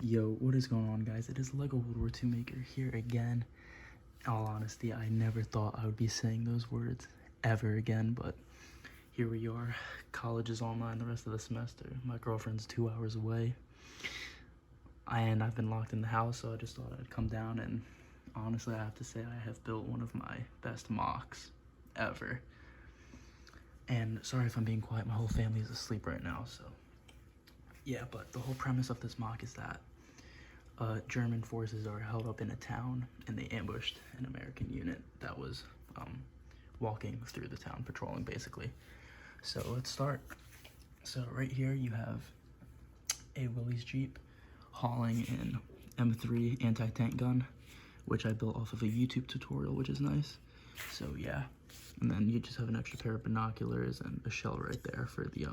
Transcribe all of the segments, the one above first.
Yo, what is going on, guys? It is Lego World War II Maker here again. In all honesty, I never thought I would be saying those words ever again, but here we are. College is online the rest of the semester. My girlfriend's 2 hours away, and I've been locked in the house, so I just thought I'd come down, and honestly, I have to say I have built one of my best mocks ever. And sorry if I'm being quiet, my whole family is asleep right now, so yeah, but the whole premise of this mock is that German forces are held up in a town, and they ambushed an American unit that was walking through the town, patrolling basically. So let's start. So right here you have a Willys Jeep hauling an M3 anti-tank gun, which I built off of a YouTube tutorial, which is nice. So yeah, and then you just have an extra pair of binoculars and a shell right there for the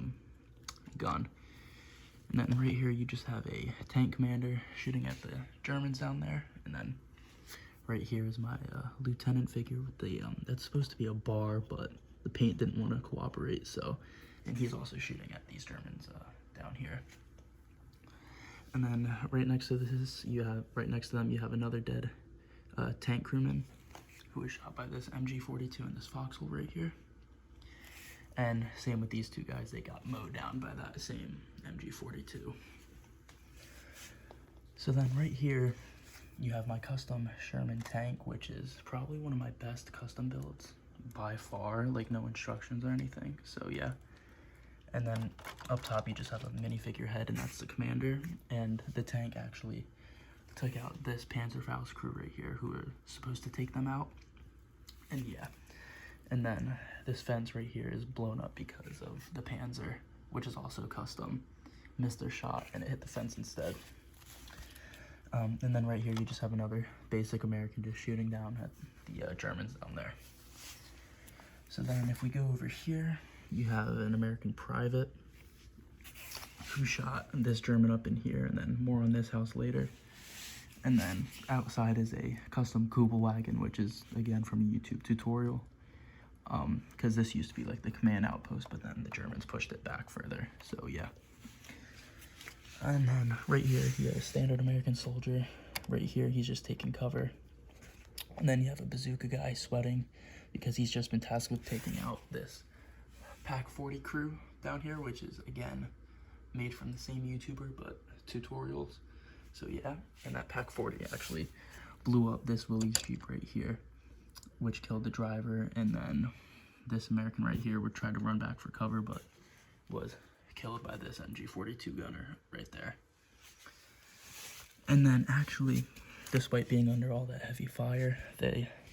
gun. And then right here you just have a tank commander shooting at the Germans down there. And then right here is my lieutenant figure with the, that's supposed to be a bar, but the paint didn't want to cooperate, so, and he's also shooting at these Germans down here. And then right next to this, right next to them, you have another dead tank crewman who was shot by this MG42 in this foxhole right here. And same with these two guys, they got mowed down by that same MG42. So then right here, you have my custom Sherman tank, which is probably one of my best custom builds by far, like no instructions or anything, so yeah. And then up top, you just have a minifigure head, and that's the commander. And the tank actually took out this Panzerfaust crew right here, who are supposed to take them out, and yeah. And then this fence right here is blown up because of the Panzer, which is also custom, missed their shot and it hit the fence instead. And then right here you just have another basic American just shooting down at the Germans down there. So then if we go over here, you have an American private who shot this German up in here, and then more on this house later. And then outside is a custom Kubelwagen, which is again from a YouTube tutorial. Because this used to be like the command outpost, but then the Germans pushed it back further, so yeah. And then right here, you have a standard American soldier. Right here, he's just taking cover. And then you have a bazooka guy sweating because he's just been tasked with taking out this Pack 40 crew down here, which is, again, made from the same YouTuber, but tutorials. So yeah, and that Pack 40 actually blew up this Willys Jeep right here, which killed the driver, and then this American right here would try to run back for cover, but was killed by this MG42 gunner right there. And then actually, despite being under all that heavy fire,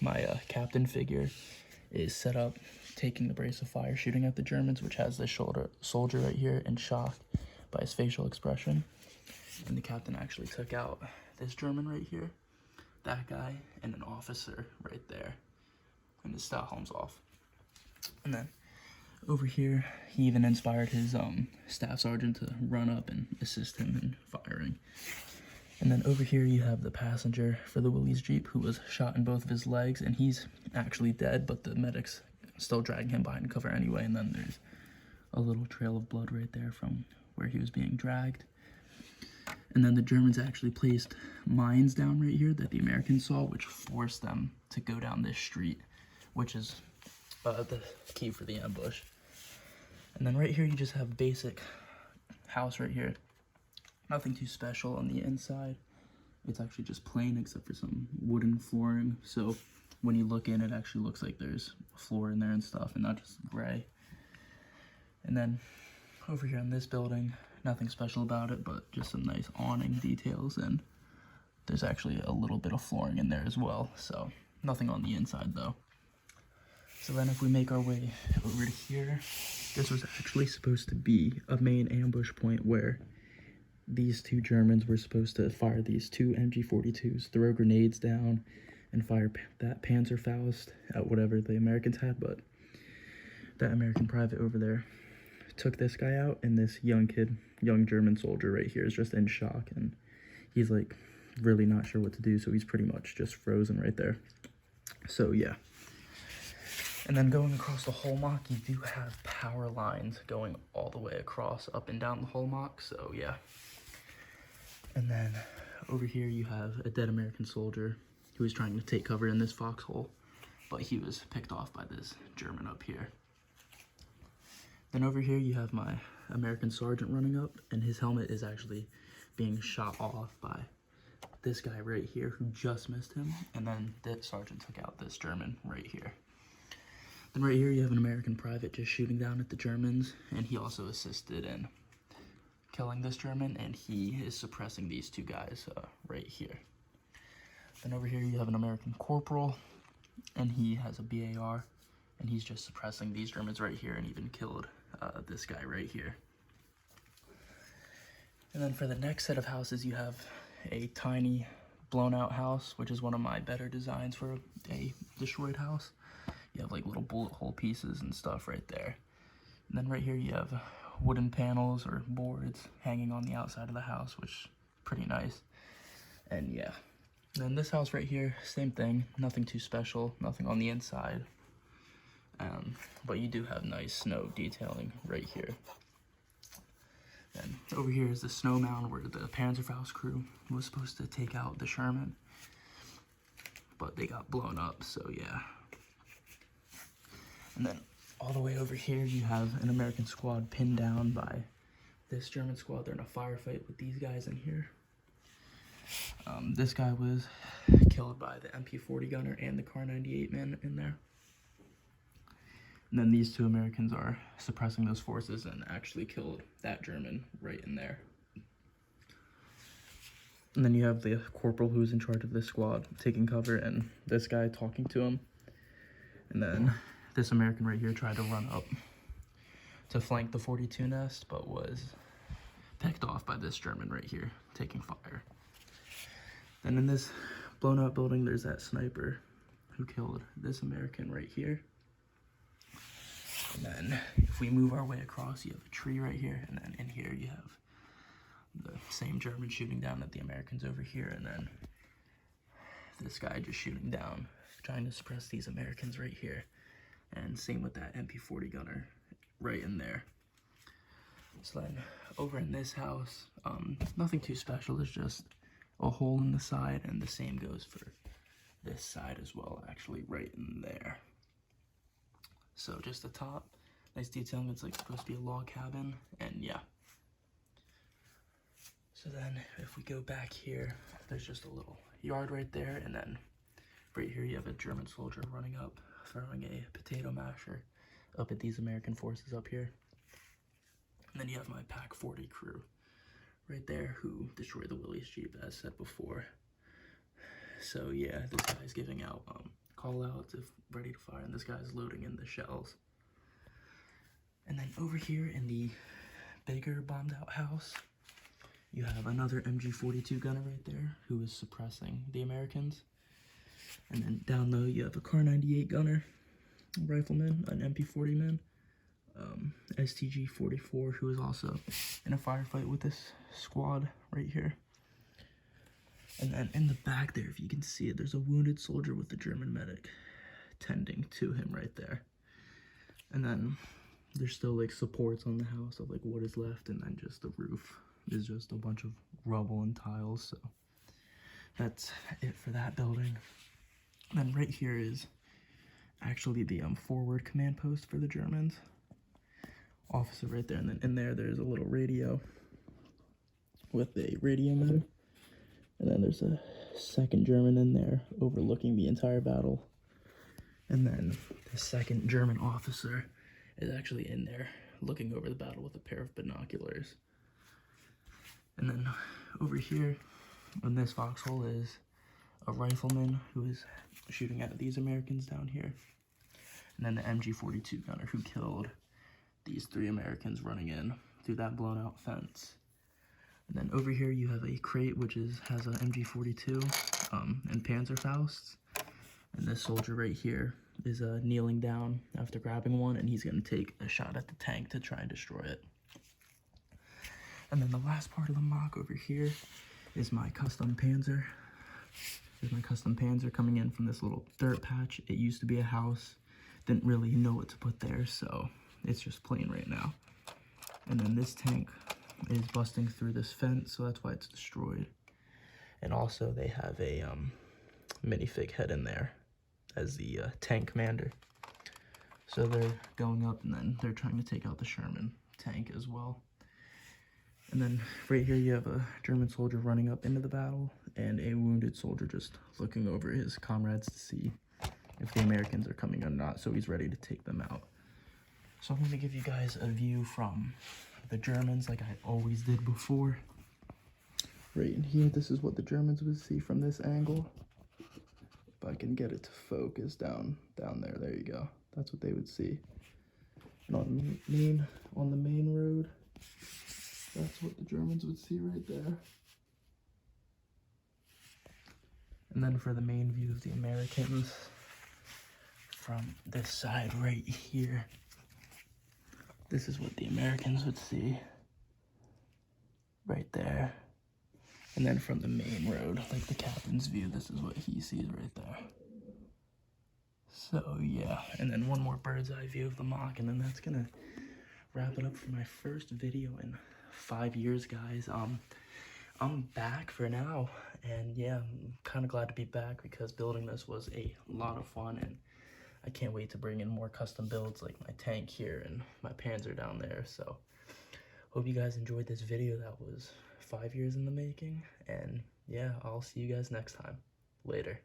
my captain figure is set up, taking the brace of fire, shooting at the Germans, which has this soldier right here in shock by his facial expression. And the captain actually took out this German right here, that guy, and an officer right there. And his Stockholm's off. And then over here, he even inspired his staff sergeant to run up and assist him in firing. And then over here you have the passenger for the Willys Jeep, who was shot in both of his legs, and he's actually dead, but the medics still dragging him behind cover anyway. And then there's a little trail of blood right there from where he was being dragged. And then the Germans actually placed mines down right here that the Americans saw, which forced them to go down this street, which is the key for the ambush. And then right here you just have basic house right here. Nothing too special on the inside. It's actually just plain except for some wooden flooring. So when you look in, it actually looks like there's a floor in there and stuff, and not just gray. And then over here in this building, nothing special about it, but just some nice awning details, and there's actually a little bit of flooring in there as well. So nothing on the inside though. So then if we make our way over to here, this was actually supposed to be a main ambush point where these two Germans were supposed to fire these two MG42s, throw grenades down, and fire that Panzerfaust at whatever the Americans had, but that American private over there took this guy out, and this young German soldier right here is just in shock, and he's like really not sure what to do, so he's pretty much just frozen right there. So yeah. And then going across the whole mock, you do have power lines going all the way across, up and down the whole mock, so yeah. And then over here you have a dead American soldier who was trying to take cover in this foxhole, but he was picked off by this German up here. Then over here you have my American sergeant running up, and his helmet is actually being shot off by this guy right here who just missed him, and then that sergeant took out this German right here. Then right here you have an American private just shooting down at the Germans, and he also assisted in killing this German, and he is suppressing these two guys right here. Then over here you have an American corporal, and he has a BAR, and he's just suppressing these Germans right here, and even killed this guy right here. And then for the next set of houses, you have a tiny blown out house, which is one of my better designs for a destroyed house. You have like little bullet hole pieces and stuff right there. And then right here you have wooden panels or boards hanging on the outside of the house, which is pretty nice. And yeah, then this house right here, same thing, nothing too special, nothing on the inside. But you do have nice snow detailing right here. And over here is the snow mound where the Panzerfaust crew was supposed to take out the Sherman, but they got blown up, so yeah. And then all the way over here you have an American squad pinned down by this German squad. They're in a firefight with these guys in here. This guy was killed by the MP40 gunner and the Car 98 man in there. And then these two Americans are suppressing those forces and actually killed that German right in there. And then you have the corporal who's in charge of this squad taking cover, and this guy talking to him. And then this American right here tried to run up to flank the 42 nest, but was picked off by this German right here taking fire. Then in this blown out building, there's that sniper who killed this American right here. And then if we move our way across, you have a tree right here, and then in here you have the same German shooting down at the Americans over here, and then this guy just shooting down, trying to suppress these Americans right here. And same with that MP40 gunner right in there. So then over in this house, nothing too special, there's just a hole in the side, and the same goes for this side as well, actually right in there. So just the top, nice detailing. It's like supposed to be a log cabin, and yeah. So then if we go back here, there's just a little yard right there, and then right here you have a German soldier running up, throwing a potato masher up at these American forces up here. And then you have my Pack 40 crew right there who destroyed the Willys Jeep, as said before. So yeah, this guy's giving out call outs if ready to fire, and this guy's loading in the shells. And then over here in the bigger bombed out house, you have another MG42 gunner right there who is suppressing the Americans. And then down low you have a Car 98 gunner, rifleman, an MP40 man, STG 44 who is also in a firefight with this squad right here. And then in the back there, if you can see it, there's a wounded soldier with the German medic tending to him right there. And then there's still like supports on the house of like what is left, and then just the roof is just a bunch of rubble and tiles. So that's it for that building. And then right here is actually the forward command post for the Germans. Officer right there, and then in there there's a little radio with a radio man. And then there's a second German in there overlooking the entire battle. And then the second German officer is actually in there looking over the battle with a pair of binoculars. And then over here in this foxhole is a rifleman who is shooting at these Americans down here. And then the MG42 gunner who killed these three Americans running in through that blown out fence. And then over here you have a crate which has an MG42 and Panzerfausts. And this soldier right here is kneeling down after grabbing one, and he's going to take a shot at the tank to try and destroy it. And then the last part of the mock over here is my custom Panzer. There's my custom Panzer coming in from this little dirt patch. It used to be a house. Didn't really know what to put there, so it's just plain right now. And then this tank is busting through this fence, so that's why it's destroyed. And also they have a minifig head in there as the tank commander. So they're going up, and then they're trying to take out the Sherman tank as well. And then right here you have a German soldier running up into the battle, and a wounded soldier just looking over his comrades to see if the Americans are coming or not, so he's ready to take them out. So I'm going to give you guys a view from the Germans like I always did before. Right in here, this is what the Germans would see from this angle. If I can get it to focus down there, there you go. That's what they would see. And on the main road, that's what the Germans would see right there. And then for the main view of the Americans, from this side right here, this is what the Americans would see right there. And then from the main road, like the captain's view, this is what he sees right there. So yeah, and then one more bird's eye view of the mock, and then that's gonna wrap it up for my first video in 5 years, guys. I'm back for now, and yeah, I'm kind of glad to be back because building this was a lot of fun, and I can't wait to bring in more custom builds like my tank here and my Panzer down there. So hope you guys enjoyed this video that was 5 years in the making, and yeah, I'll see you guys next time. Later.